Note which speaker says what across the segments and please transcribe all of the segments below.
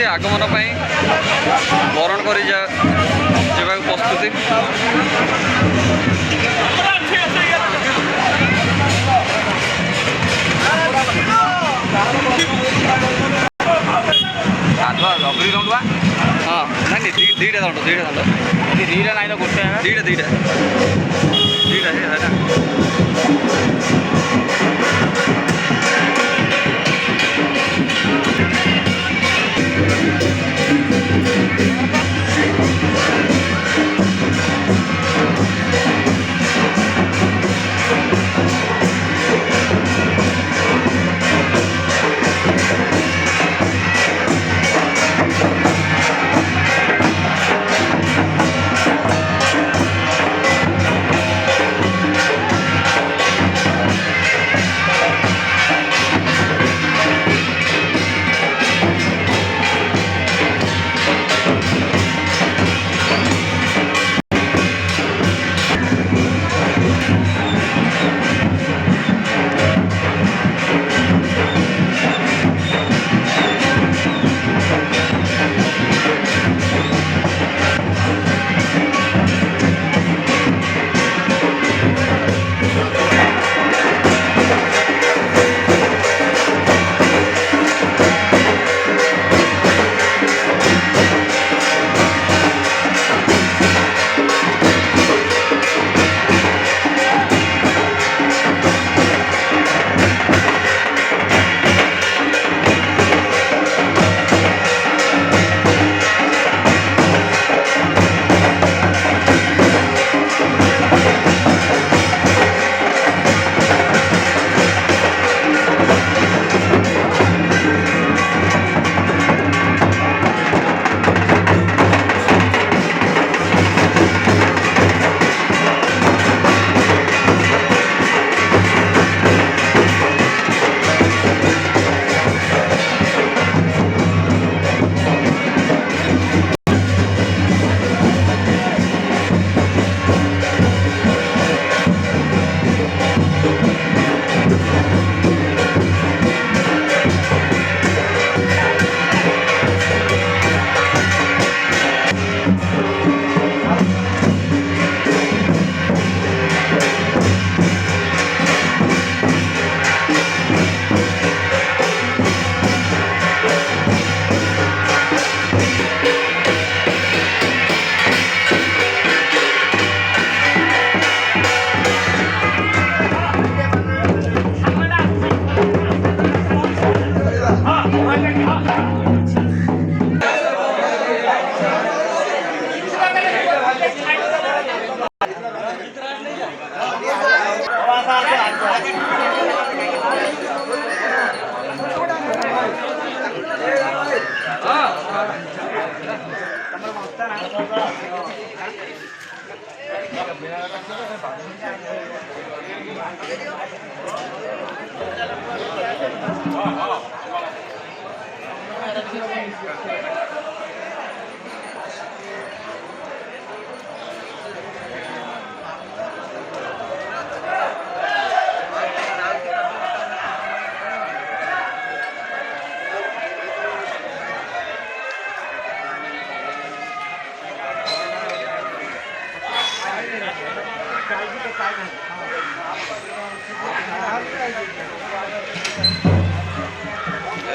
Speaker 1: आगमन वरण कर प्रस्तुति हाँ ना दीटा दंड दीटा नाइन गोटे दीटा दीटा दीटा है ना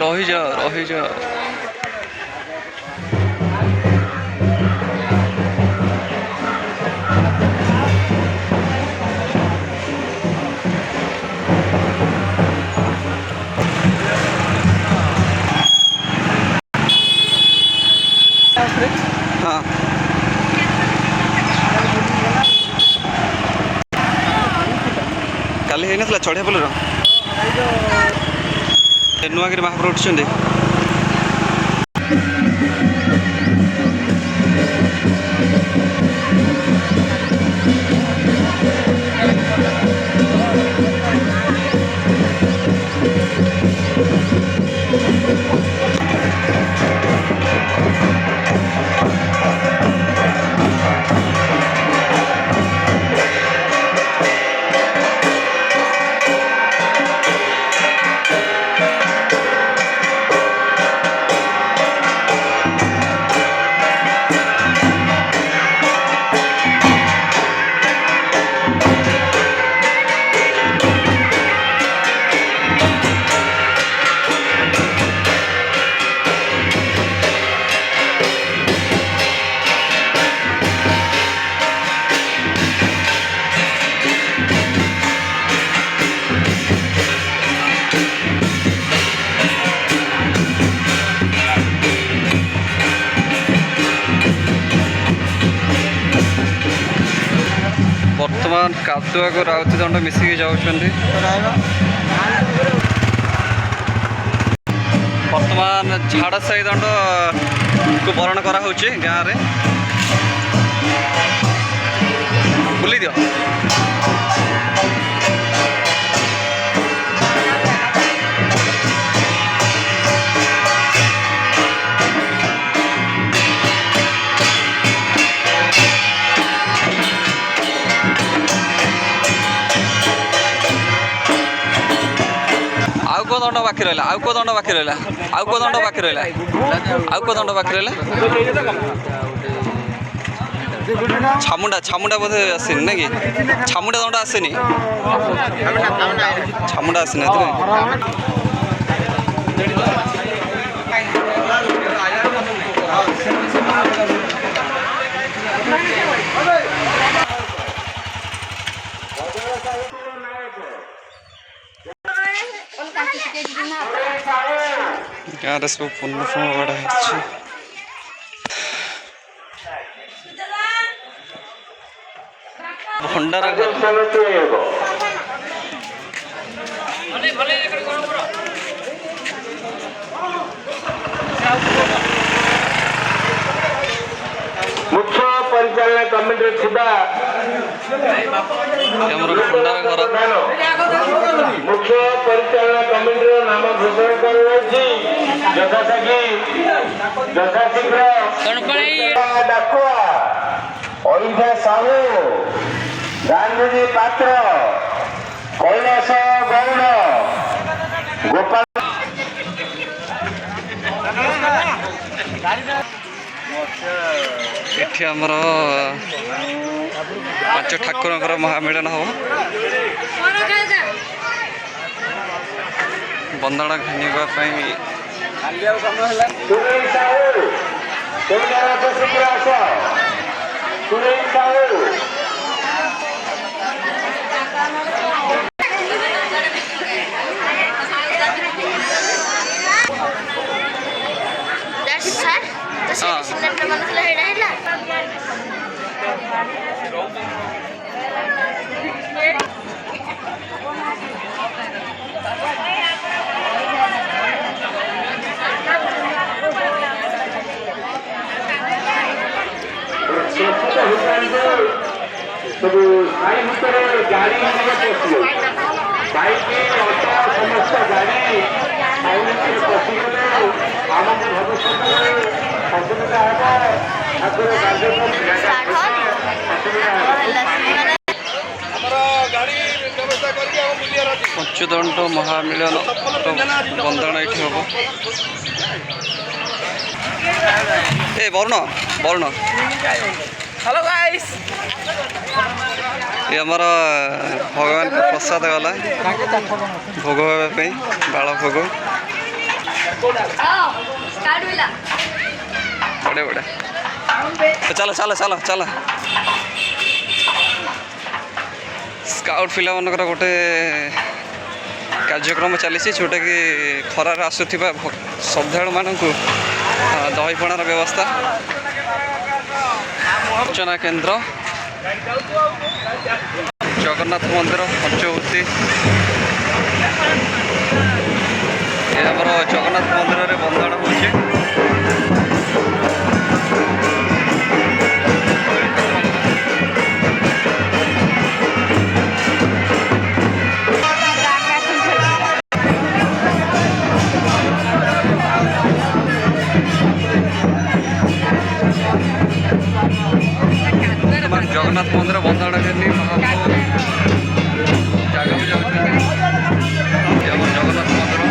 Speaker 1: रही जा रही जा हाँ काली है ना चढ़िया बोल नुआगिरी महाप्रभु उठिଛନ୍ତି ଗାଧୁଆକୁ ରାଉତି ଦଣ୍ଡ ମିଶିକି ଯାଉଛନ୍ତି। ବର୍ତ୍ତମାନ ଝାଡ଼ ସାହି ଦଣ୍ଡକୁ ବରଣ କରାହେଉଛି ଗାଁରେ। ବୁଲି ଦିଅ। ଆଉ କେଉଁ ଦଣ୍ଡ ବାକି ରହିଲା? ଆଉ କେଉଁ ଦଣ୍ଡ ବାକି ରହିଲା? ଆଉ କେଉଁ ଦଣ୍ଡ ବାକି ରହିଲା? ଆଉ କେଉଁ ଦଣ୍ଡ ବାକି ରହିଲା? ଛାମୁଣ୍ଡା ଛାମୁଣ୍ଡା ବୋଧେ ଆସିନି ନା କି? ଛାମୁଣ୍ଡା ଦଣ୍ଡ ଆସେନି। ଛାମୁଣ୍ଡା ଆସିନି ଏଥିପାଇଁ। ଗାଁରେ ସବୁ ପୂର୍ଣ୍ଣ ବାଡ଼ା ହେଇଛି। ଭଣ୍ଡାର ଘର
Speaker 2: ମୁଖ୍ୟ ପରିଚାଳନା କମିଟିରେ ଥିବା
Speaker 1: ଆମର ଭଣ୍ଡାର ଘର।
Speaker 2: ମୁଖ୍ୟ ପରିଚାଳନା କମିଟିର ନାମ ଘୋଷଣା କରାଯାଇଛି। ଯଥାଶୀଘ୍ର ଡାକୁଆ, ଅଇଠା ସାହୁ, ଗାନ୍ଧୀଜୀ ପାତ୍ର, କୈଳାସ ଗୌଡ଼, ଗୋପାଳ।
Speaker 1: ଏଠି ଆମର 5 ଠାକୁରଙ୍କର ମହାମିଳନ ହବ। ବନ୍ଦାଣ ଘେନିବା ପାଇଁ
Speaker 2: ସବୁ ସାହି ଭିତରେ ଗାଡ଼ି ପଶିଗଲେ, ବାଇକ୍ ଅଟୋ ସମସ୍ତ ଗାଡ଼ି ସାହି ଭିତରେ ପଶିଗଲେ ଆମକୁ ଭବିଷ୍ୟତରେ ଅସୁବିଧା ହେବ। ଠାକୁର କାର୍ଯ୍ୟକ୍ରମ
Speaker 1: ପଞ୍ଚୁଦଣ୍ଡ ମହାମିଳନ ବନ୍ଦାଣ ଏଠି ହବ। ଏ ବରୁଣ ବରୁଣ
Speaker 3: हेलो गाइस
Speaker 1: ये ଆମର ଭଗବାନ ପ୍ରସାଦ ଗଲା ଭୋଗ ହେବା ପାଇଁ ବାଳ ଭୋଗ ବଢ଼ିଆ ବଢ଼ିଆ। ଚାଲ ଚାଲ ଚାଲ ଚାଲ। ସ୍କାଉଟ୍ ପିଲାମାନଙ୍କର ଗୋଟେ କାର୍ଯ୍ୟକ୍ରମ ଚାଲିଛି ଯେଉଁଟାକି ଖରାରେ ଆସୁଥିବା ଶ୍ରଦ୍ଧାଳୁମାନଙ୍କୁ ଦହିପଣାର ବ୍ୟବସ୍ଥା। ସୂଚନା କେନ୍ଦ୍ର ଜଗନ୍ନାଥ ମନ୍ଦିର ପଞ୍ଚବତୀ। ଏ ଆମର ଜଗନ୍ନାଥ ମନ୍ଦିରରେ ବନ୍ଦାଣ ହେଉଛି। ଜଗନ୍ନାଥ ମନ୍ଦିର ବନ୍ଦାଣ କେମିତି ମହାପ୍ରଭୁ ଜାଗାକୁ ଯାଉଛନ୍ତି। ଆମର ଜଗନ୍ନାଥ ମନ୍ଦିର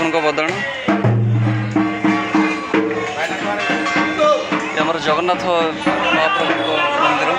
Speaker 1: ଠାକୁରଙ୍କ ବଦନ ଆମର ଜଗନ୍ନାଥ ମହାପ୍ରଭୁଙ୍କ ମନ୍ଦିର।